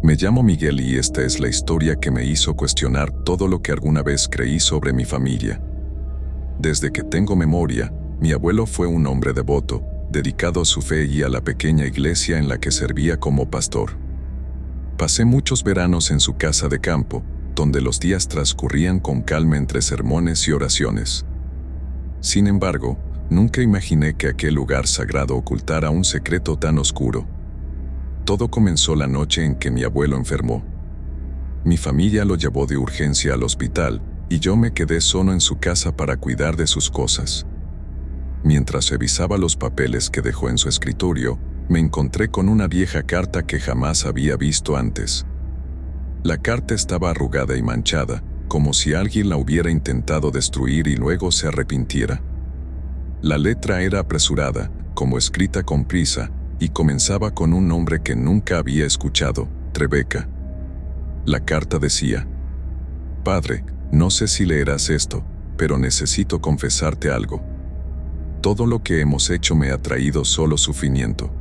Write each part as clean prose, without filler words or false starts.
Me llamo Miguel y esta es la historia que me hizo cuestionar todo lo que alguna vez creí sobre mi familia. Desde que tengo memoria, mi abuelo fue un hombre devoto, dedicado a su fe y a la pequeña iglesia en la que servía como pastor. Pasé muchos veranos en su casa de campo, donde los días transcurrían con calma entre sermones y oraciones. Sin embargo, nunca imaginé que aquel lugar sagrado ocultara un secreto tan oscuro. Todo comenzó la noche en que mi abuelo enfermó. Mi familia lo llevó de urgencia al hospital y yo me quedé solo en su casa para cuidar de sus cosas. Mientras revisaba los papeles que dejó en su escritorio, me encontré con una vieja carta que jamás había visto antes. La carta estaba arrugada y manchada, como si alguien la hubiera intentado destruir y luego se arrepintiera. La letra era apresurada, como escrita con prisa, y comenzaba con un nombre que nunca había escuchado, Rebeca. La carta decía: «Padre, no sé si leerás esto, pero necesito confesarte algo. Todo lo que hemos hecho me ha traído solo sufrimiento.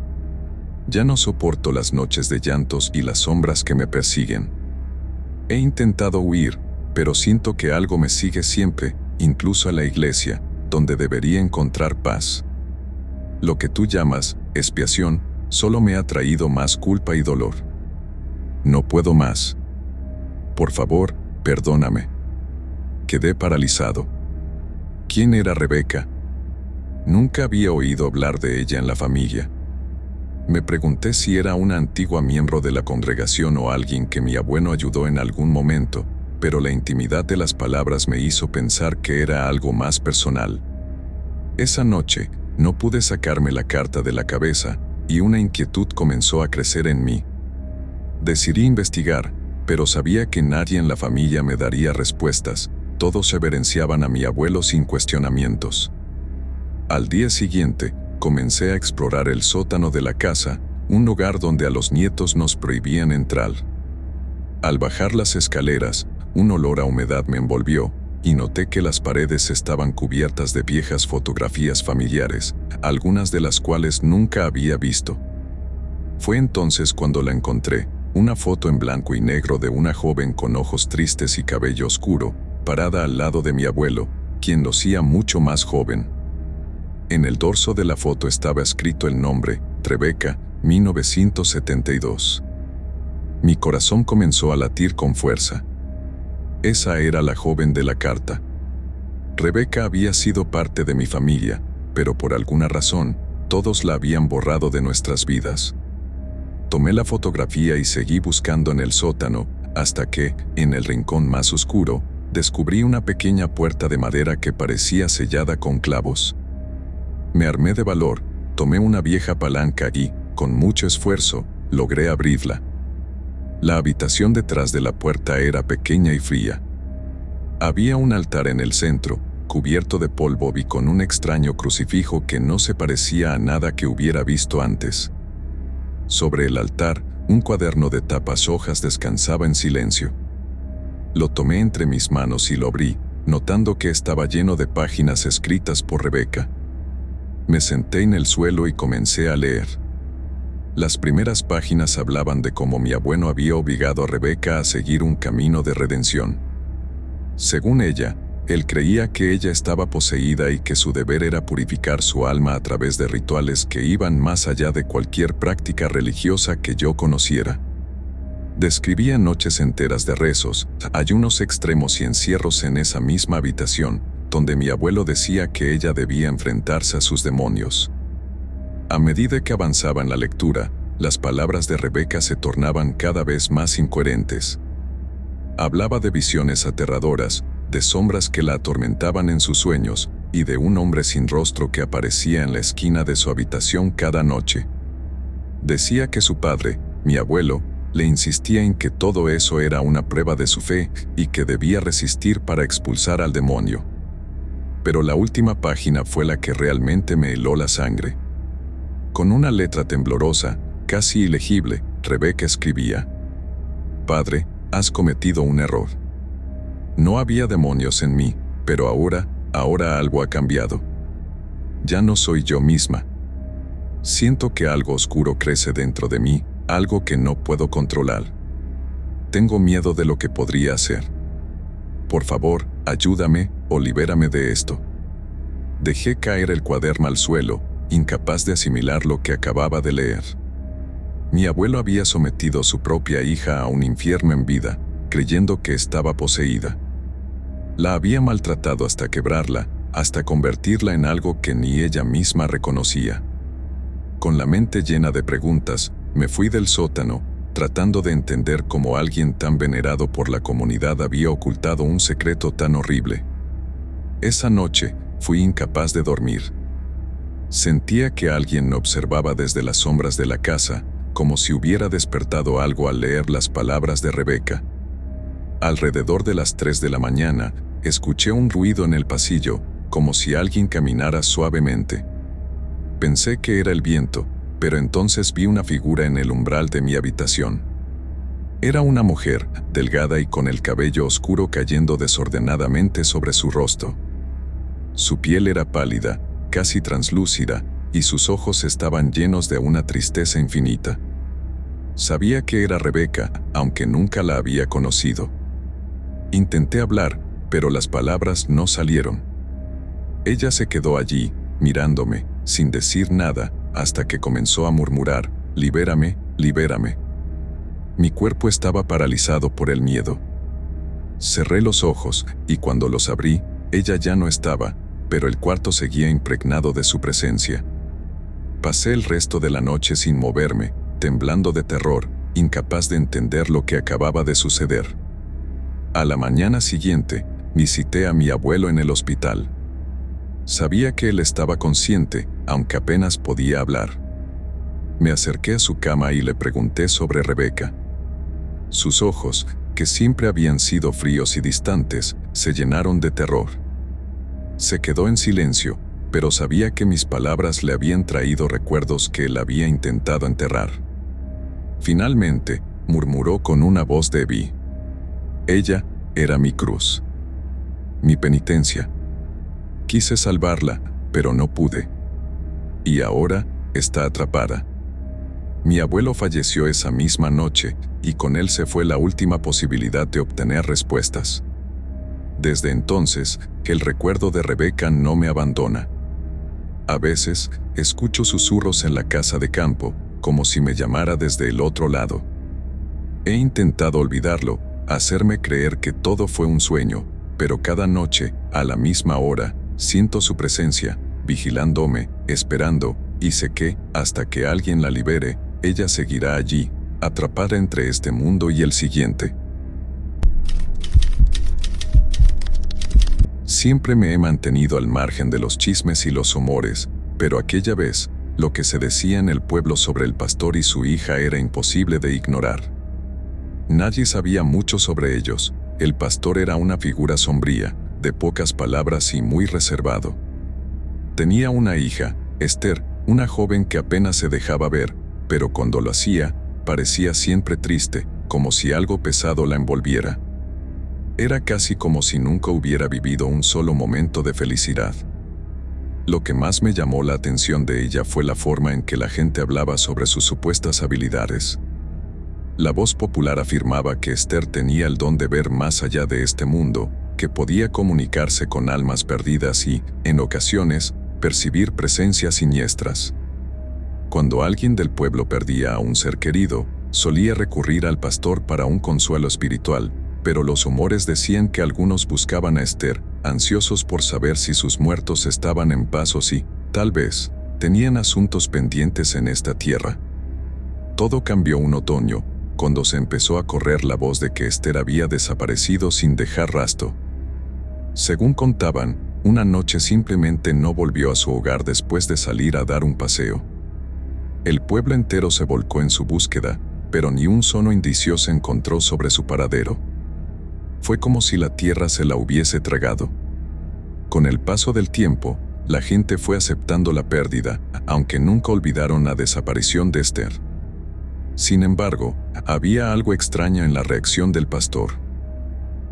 Ya no soporto las noches de llantos y las sombras que me persiguen. He intentado huir, pero siento que algo me sigue siempre, incluso a la iglesia, donde debería encontrar paz. Lo que tú llamas expiación solo me ha traído más culpa y dolor. No puedo más. Por favor, perdóname». Quedé paralizado. ¿Quién era Rebeca? Nunca había oído hablar de ella en la familia. Me pregunté si era una antigua miembro de la congregación o alguien que mi abuelo ayudó en algún momento, pero la intimidad de las palabras me hizo pensar que era algo más personal. Esa noche, no pude sacarme la carta de la cabeza, y una inquietud comenzó a crecer en mí. Decidí investigar, pero sabía que nadie en la familia me daría respuestas. Todos reverenciaban a mi abuelo sin cuestionamientos. Al día siguiente, comencé a explorar el sótano de la casa, un lugar donde a los nietos nos prohibían entrar. Al bajar las escaleras, un olor a humedad me envolvió, y noté que las paredes estaban cubiertas de viejas fotografías familiares, algunas de las cuales nunca había visto. Fue entonces cuando la encontré, una foto en blanco y negro de una joven con ojos tristes y cabello oscuro, parada al lado de mi abuelo, quien lucía mucho más joven. En el dorso de la foto estaba escrito el nombre, Rebeca, 1972. Mi corazón comenzó a latir con fuerza. Esa era la joven de la carta. Rebeca había sido parte de mi familia, pero por alguna razón, todos la habían borrado de nuestras vidas. Tomé la fotografía y seguí buscando en el sótano, hasta que, en el rincón más oscuro, descubrí una pequeña puerta de madera que parecía sellada con clavos. Me armé de valor, tomé una vieja palanca y, con mucho esfuerzo, logré abrirla. La habitación detrás de la puerta era pequeña y fría. Había un altar en el centro, cubierto de polvo y con un extraño crucifijo que no se parecía a nada que hubiera visto antes. Sobre el altar, un cuaderno de tapas hojas descansaba en silencio. Lo tomé entre mis manos y lo abrí, notando que estaba lleno de páginas escritas por Rebeca. Me senté en el suelo y comencé a leer. Las primeras páginas hablaban de cómo mi abuelo había obligado a Rebeca a seguir un camino de redención. Según ella, él creía que ella estaba poseída y que su deber era purificar su alma a través de rituales que iban más allá de cualquier práctica religiosa que yo conociera. Describía noches enteras de rezos, ayunos extremos y encierros en esa misma habitación, donde mi abuelo decía que ella debía enfrentarse a sus demonios. A medida que avanzaba en la lectura, las palabras de Rebeca se tornaban cada vez más incoherentes. Hablaba de visiones aterradoras, de sombras que la atormentaban en sus sueños, y de un hombre sin rostro que aparecía en la esquina de su habitación cada noche. Decía que su padre, mi abuelo, le insistía en que todo eso era una prueba de su fe y que debía resistir para expulsar al demonio. Pero la última página fue la que realmente me heló la sangre. Con una letra temblorosa, casi ilegible, Rebeca escribía: «Padre, has cometido un error. No había demonios en mí, pero ahora algo ha cambiado. Ya no soy yo misma. Siento que algo oscuro crece dentro de mí, algo que no puedo controlar. tengo miedo de lo que podría hacer. Por favor, ayúdame o libérame de esto. Dejé caer el cuaderno al suelo, incapaz de asimilar lo que acababa de leer. Mi abuelo había sometido a su propia hija a un infierno en vida, creyendo que estaba poseída. La había maltratado hasta quebrarla, hasta convertirla en algo que ni ella misma reconocía. Con la mente llena de preguntas, me fui del sótano, tratando de entender cómo alguien tan venerado por la comunidad había ocultado un secreto tan horrible. Esa noche, fui incapaz de dormir. Sentía que alguien me observaba desde las sombras de la casa, como si hubiera despertado algo al leer las palabras de Rebeca. Alrededor de las 3 de la mañana, escuché un ruido en el pasillo, como si alguien caminara suavemente. Pensé que era el viento, pero entonces vi una figura en el umbral de mi habitación. Era una mujer, delgada y con el cabello oscuro cayendo desordenadamente sobre su rostro. Su piel era pálida, casi translúcida, y sus ojos estaban llenos de una tristeza infinita. Sabía que era Rebeca, aunque nunca la había conocido. Intenté hablar, pero las palabras no salieron. Ella se quedó allí, mirándome, sin decir nada, hasta que comenzó a murmurar: «Libérame, libérame». Mi cuerpo estaba paralizado por el miedo. Cerré los ojos, y cuando los abrí, ella ya no estaba, pero el cuarto seguía impregnado de su presencia. Pasé el resto de la noche sin moverme, temblando de terror, incapaz de entender lo que acababa de suceder. A la mañana siguiente, visité a mi abuelo en el hospital. Sabía que él estaba consciente, aunque apenas podía hablar. Me acerqué a su cama y le pregunté sobre Rebeca. Sus ojos, que siempre habían sido fríos y distantes, se llenaron de terror. Se quedó en silencio, pero sabía que mis palabras le habían traído recuerdos que él había intentado enterrar. Finalmente, murmuró con una voz débil: «Ella era mi cruz. Mi penitencia. Quise salvarla, pero no pude. Y ahora, está atrapada». Mi abuelo falleció esa misma noche, y con él se fue la última posibilidad de obtener respuestas. Desde entonces, el recuerdo de Rebeca no me abandona. A veces, escucho susurros en la casa de campo, como si me llamara desde el otro lado. He intentado olvidarlo, hacerme creer que todo fue un sueño, pero cada noche, a la misma hora, siento su presencia, vigilándome, esperando, y sé que, hasta que alguien la libere, ella seguirá allí, atrapada entre este mundo y el siguiente. Siempre me he mantenido al margen de los chismes y los rumores, pero aquella vez, lo que se decía en el pueblo sobre el pastor y su hija era imposible de ignorar. Nadie sabía mucho sobre ellos. El pastor era una figura sombría, de pocas palabras y muy reservado. Tenía una hija, Esther, una joven que apenas se dejaba ver, pero cuando lo hacía, parecía siempre triste, como si algo pesado la envolviera. Era casi como si nunca hubiera vivido un solo momento de felicidad. Lo que más me llamó la atención de ella fue la forma en que la gente hablaba sobre sus supuestas habilidades. La voz popular afirmaba que Esther tenía el don de ver más allá de este mundo, que podía comunicarse con almas perdidas y, en ocasiones, percibir presencias siniestras. Cuando alguien del pueblo perdía a un ser querido, solía recurrir al pastor para un consuelo espiritual, pero los rumores decían que algunos buscaban a Esther, ansiosos por saber si sus muertos estaban en paz o si, tal vez, tenían asuntos pendientes en esta tierra. Todo cambió un otoño, cuando se empezó a correr la voz de que Esther había desaparecido sin dejar rastro. Según contaban, una noche simplemente no volvió a su hogar después de salir a dar un paseo. El pueblo entero se volcó en su búsqueda, pero ni un solo indicio se encontró sobre su paradero. Fue como si la tierra se la hubiese tragado. Con el paso del tiempo, la gente fue aceptando la pérdida, aunque nunca olvidaron la desaparición de Esther. Sin embargo, había algo extraño en la reacción del pastor.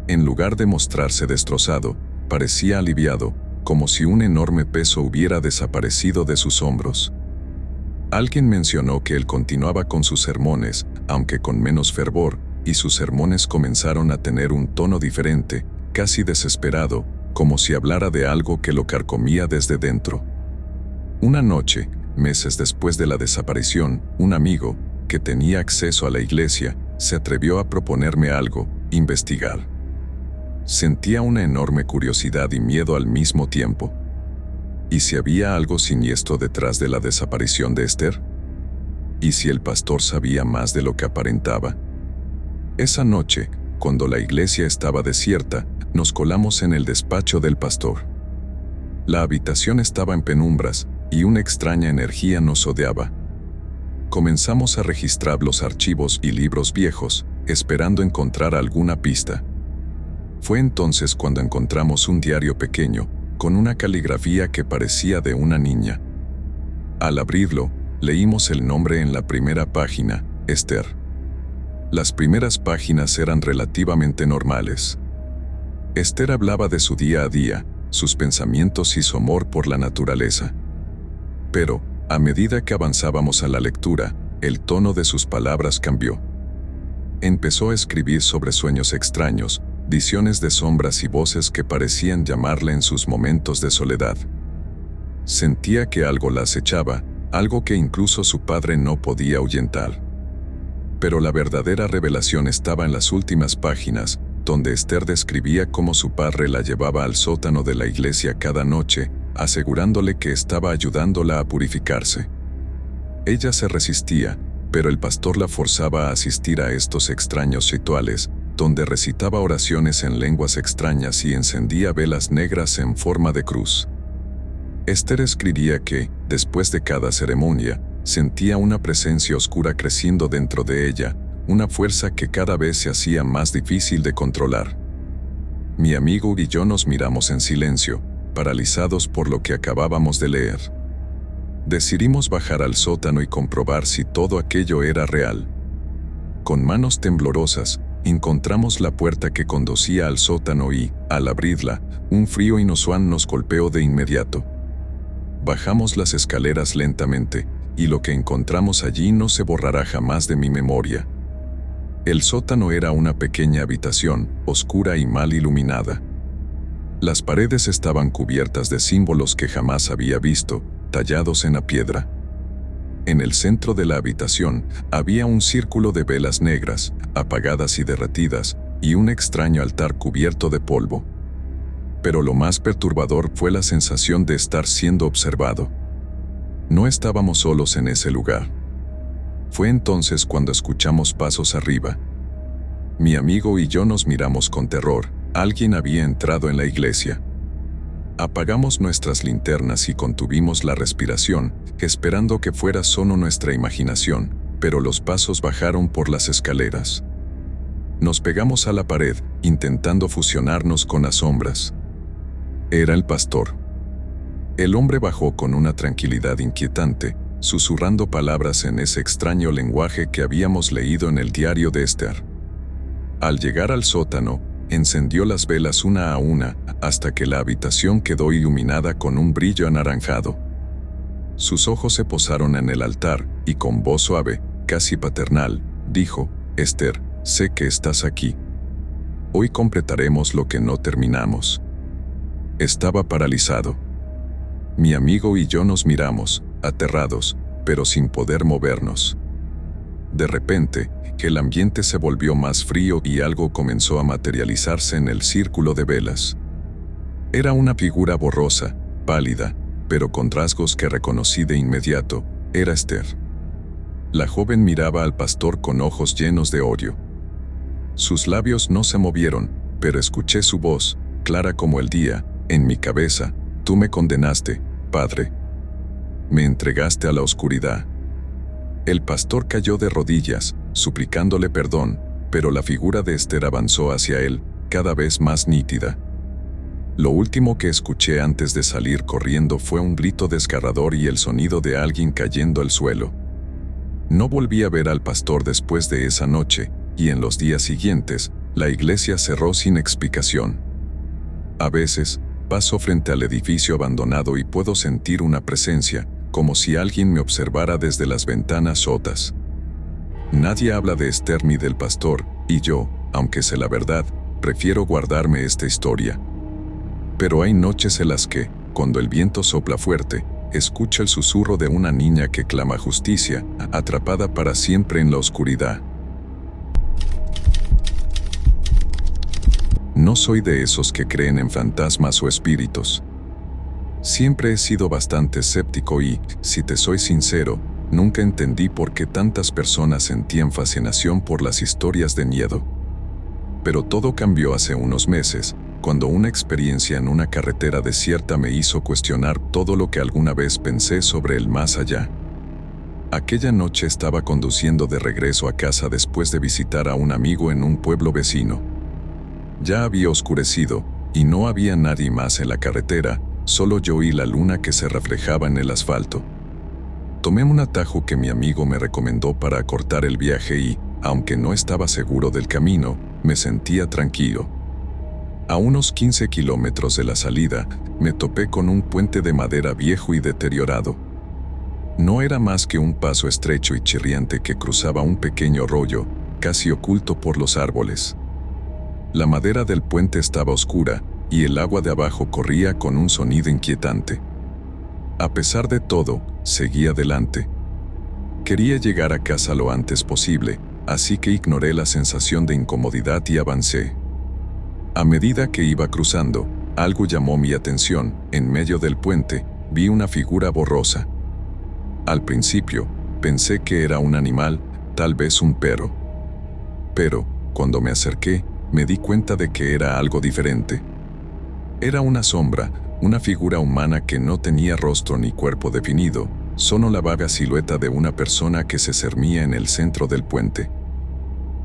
En lugar de mostrarse destrozado, parecía aliviado, como si un enorme peso hubiera desaparecido de sus hombros. Alguien mencionó que él continuaba con sus sermones, aunque con menos fervor, y sus sermones comenzaron a tener un tono diferente, casi desesperado, como si hablara de algo que lo carcomía desde dentro. Una noche, meses después de la desaparición, un amigo, que tenía acceso a la iglesia, se atrevió a proponerme algo: investigar. Sentía una enorme curiosidad y miedo al mismo tiempo. ¿Y si había algo siniestro detrás de la desaparición de Esther? ¿Y si el pastor sabía más de lo que aparentaba? Esa noche, cuando la iglesia estaba desierta, nos colamos en el despacho del pastor. La habitación estaba en penumbras, y una extraña energía nos odiaba. Comenzamos a registrar los archivos y libros viejos, esperando encontrar alguna pista. Fue entonces cuando encontramos un diario pequeño, con una caligrafía que parecía de una niña. Al abrirlo, leímos el nombre en la primera página: Esther. Las primeras páginas eran relativamente normales. Esther hablaba de su día a día, sus pensamientos y su amor por la naturaleza. Pero, a medida que avanzábamos a la lectura, el tono de sus palabras cambió. Empezó a escribir sobre sueños extraños, visiones de sombras y voces que parecían llamarle en sus momentos de soledad. Sentía que algo la acechaba, algo que incluso su padre no podía ahuyentar. Pero la verdadera revelación estaba en las últimas páginas, donde Esther describía cómo su padre la llevaba al sótano de la iglesia cada noche, asegurándole que estaba ayudándola a purificarse. Ella se resistía, pero el pastor la forzaba a asistir a estos extraños rituales, donde recitaba oraciones en lenguas extrañas y encendía velas negras en forma de cruz. Esther escribía que, después de cada ceremonia, sentía una presencia oscura creciendo dentro de ella, una fuerza que cada vez se hacía más difícil de controlar. Mi amigo y yo nos miramos en silencio, paralizados por lo que acabábamos de leer. Decidimos bajar al sótano y comprobar si todo aquello era real. Con manos temblorosas, encontramos la puerta que conducía al sótano y, al abrirla, un frío inusual nos golpeó de inmediato. Bajamos las escaleras lentamente, y lo que encontramos allí no se borrará jamás de mi memoria. El sótano era una pequeña habitación, oscura y mal iluminada. Las paredes estaban cubiertas de símbolos que jamás había visto, tallados en la piedra. En el centro de la habitación había un círculo de velas negras, apagadas y derretidas, y un extraño altar cubierto de polvo. Pero lo más perturbador fue la sensación de estar siendo observado. No estábamos solos en ese lugar. Fue entonces cuando escuchamos pasos arriba. Mi amigo y yo nos miramos con terror. Alguien había entrado en la iglesia. Apagamos nuestras linternas y contuvimos la respiración, esperando que fuera solo nuestra imaginación, pero los pasos bajaron por las escaleras. Nos pegamos a la pared, intentando fusionarnos con las sombras. Era el pastor. El hombre bajó con una tranquilidad inquietante, susurrando palabras en ese extraño lenguaje que habíamos leído en el diario de Esther. Al llegar al sótano, encendió las velas una a una, hasta que la habitación quedó iluminada con un brillo anaranjado. Sus ojos se posaron en el altar, y con voz suave, casi paternal, dijo: «Esther, sé que estás aquí. Hoy completaremos lo que no terminamos». Estaba paralizado. Mi amigo y yo nos miramos, aterrados, pero sin poder movernos. De repente, el ambiente se volvió más frío y algo comenzó a materializarse en el círculo de velas. Era una figura borrosa, pálida, pero con rasgos que reconocí de inmediato. Era Esther. La joven miraba al pastor con ojos llenos de odio. Sus labios no se movieron, pero escuché su voz, clara como el día, en mi cabeza: «Tú me condenaste, Padre. Me entregaste a la oscuridad». El pastor cayó de rodillas, suplicándole perdón, pero la figura de Esther avanzó hacia él, cada vez más nítida. Lo último que escuché antes de salir corriendo fue un grito desgarrador y el sonido de alguien cayendo al suelo. No volví a ver al pastor después de esa noche, y en los días siguientes, la iglesia cerró sin explicación. A veces, paso frente al edificio abandonado y puedo sentir una presencia, como si alguien me observara desde las ventanas rotas. Nadie habla de Esther ni del pastor, Y yo, aunque sé la verdad, prefiero guardarme esta historia. Pero hay noches en las que, cuando el viento sopla fuerte, escucho el susurro de una niña que clama justicia, atrapada para siempre en la oscuridad. No soy de esos que creen en fantasmas o espíritus. Siempre he sido bastante escéptico y, si te soy sincero, nunca entendí por qué tantas personas sentían fascinación por las historias de miedo. Pero todo cambió hace unos meses, cuando una experiencia en una carretera desierta me hizo cuestionar todo lo que alguna vez pensé sobre el más allá. Aquella noche estaba conduciendo de regreso a casa después de visitar a un amigo en un pueblo vecino. Ya había oscurecido, y no había nadie más en la carretera, solo yo y la luna que se reflejaba en el asfalto. Tomé un atajo que mi amigo me recomendó para acortar el viaje y, aunque no estaba seguro del camino, me sentía tranquilo. A unos 15 kilómetros de la salida, me topé con un puente de madera viejo y deteriorado. No era más que un paso estrecho y chirriante que cruzaba un pequeño arroyo, casi oculto por los árboles. La madera del puente estaba oscura, y el agua de abajo corría con un sonido inquietante. A pesar de todo, seguí adelante. Quería llegar a casa lo antes posible, así que ignoré la sensación de incomodidad y avancé. A medida que iba cruzando, algo llamó mi atención. En medio del puente, vi una figura borrosa. Al principio, pensé que era un animal, tal vez un perro. Pero, cuando me acerqué, me di cuenta de que era algo diferente. Era una sombra, una figura humana que no tenía rostro ni cuerpo definido, solo la vaga silueta de una persona que se cernía en el centro del puente.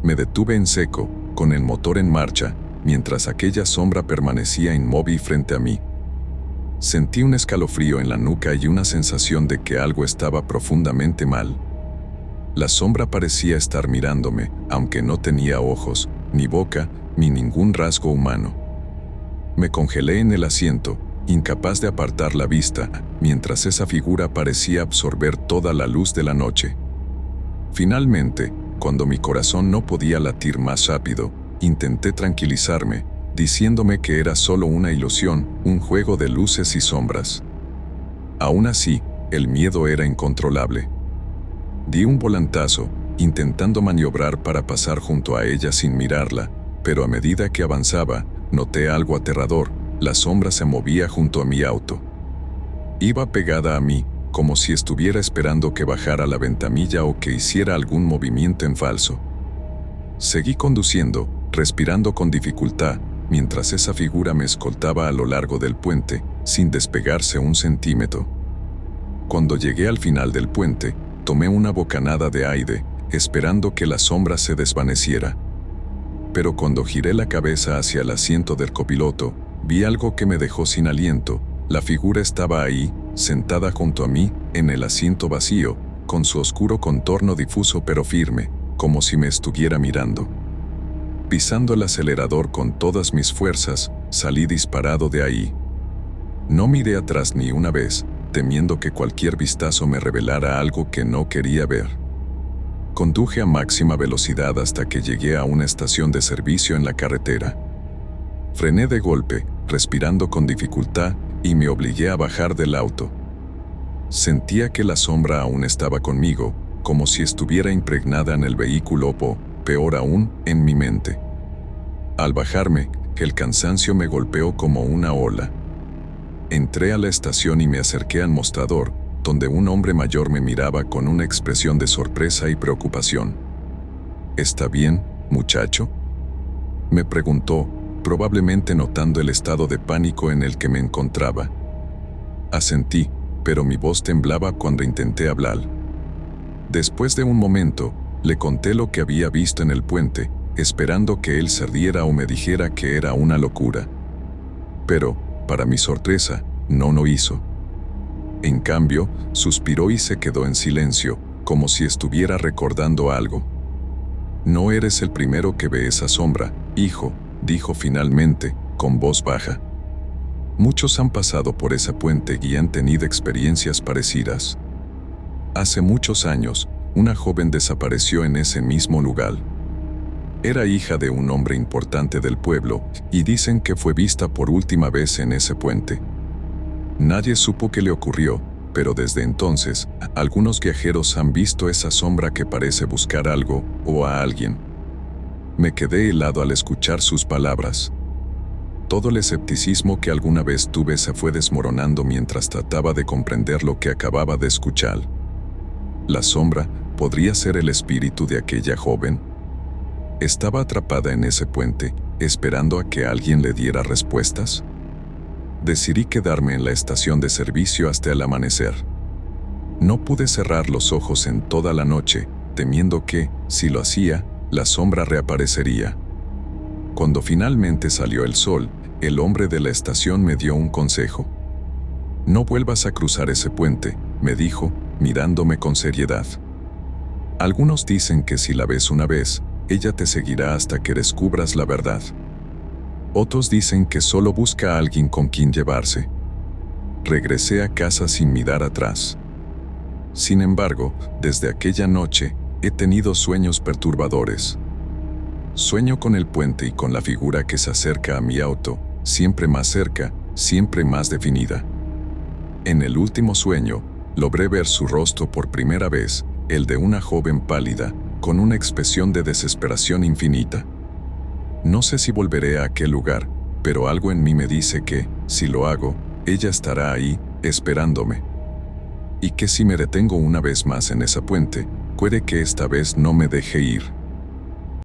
Me detuve en seco, con el motor en marcha, mientras aquella sombra permanecía inmóvil frente a mí. Sentí un escalofrío en la nuca y una sensación de que algo estaba profundamente mal. La sombra parecía estar mirándome, aunque no tenía ojos, ni boca, ni ningún rasgo humano. Me congelé en el asiento, incapaz de apartar la vista, mientras esa figura parecía absorber toda la luz de la noche. Finalmente, cuando mi corazón no podía latir más rápido, intenté tranquilizarme, diciéndome que era solo una ilusión, un juego de luces y sombras. Aún así, el miedo era incontrolable. Di un volantazo, intentando maniobrar para pasar junto a ella sin mirarla, pero a medida que avanzaba, noté algo aterrador. La sombra se movía junto a mi auto. Iba pegada a mí, como si estuviera esperando que bajara la ventanilla o que hiciera algún movimiento en falso. Seguí conduciendo, respirando con dificultad, mientras esa figura me escoltaba a lo largo del puente, sin despegarse un centímetro. Cuando llegué al final del puente, tomé una bocanada de aire, esperando que la sombra se desvaneciera. Pero cuando giré la cabeza hacia el asiento del copiloto, vi algo que me dejó sin aliento. La figura estaba ahí, sentada junto a mí, en el asiento vacío, con su oscuro contorno difuso pero firme, como si me estuviera mirando. Pisando el acelerador con todas mis fuerzas, salí disparado de ahí. No miré atrás ni una vez, temiendo que cualquier vistazo me revelara algo que no quería ver. Conduje a máxima velocidad hasta que llegué a una estación de servicio en la carretera. Frené de golpe, respirando con dificultad, y me obligué a bajar del auto. Sentía que la sombra aún estaba conmigo, como si estuviera impregnada en el vehículo o, peor aún, en mi mente. Al bajarme, el cansancio me golpeó como una ola. Entré a la estación y me acerqué al mostrador, donde un hombre mayor me miraba con una expresión de sorpresa y preocupación. ¿Está bien, muchacho?, me preguntó, probablemente notando el estado de pánico en el que me encontraba. Asentí, pero mi voz temblaba cuando intenté hablar. Después de un momento, le conté lo que había visto en el puente, esperando que él se riera o me dijera que era una locura. Pero, para mi sorpresa, no lo hizo. En cambio, suspiró y se quedó en silencio, como si estuviera recordando algo. «No eres el primero que ve esa sombra, hijo», dijo finalmente, con voz baja. «Muchos han pasado por ese puente y han tenido experiencias parecidas. Hace muchos años, una joven desapareció en ese mismo lugar. Era hija de un hombre importante del pueblo y dicen que fue vista por última vez en ese puente. Nadie supo qué le ocurrió, pero desde entonces, algunos viajeros han visto esa sombra que parece buscar algo o a alguien. Me quedé helado al escuchar sus palabras. Todo el escepticismo que alguna vez tuve se fue desmoronando mientras trataba de comprender lo que acababa de escuchar. ¿La sombra podría ser el espíritu de aquella joven? ¿Estaba atrapada en ese puente, esperando a que alguien le diera respuestas? Decidí quedarme en la estación de servicio hasta el amanecer. No pude cerrar los ojos en toda la noche, temiendo que, si lo hacía, la sombra reaparecería. Cuando finalmente salió el sol, el hombre de la estación me dio un consejo. «No vuelvas a cruzar ese puente», me dijo, mirándome con seriedad. «Algunos dicen que si la ves una vez, ella te seguirá hasta que descubras la verdad. Otros dicen que solo busca a alguien con quien llevarse». Regresé a casa sin mirar atrás. Sin embargo, desde aquella noche, he tenido sueños perturbadores. Sueño con el puente y con la figura que se acerca a mi auto, siempre más cerca, siempre más definida. En el último sueño, logré ver su rostro por primera vez, el de una joven pálida, con una expresión de desesperación infinita. No sé si volveré a aquel lugar, pero algo en mí me dice que, si lo hago, ella estará ahí, esperándome. Y que si me detengo una vez más en esa puente, puede que esta vez no me deje ir.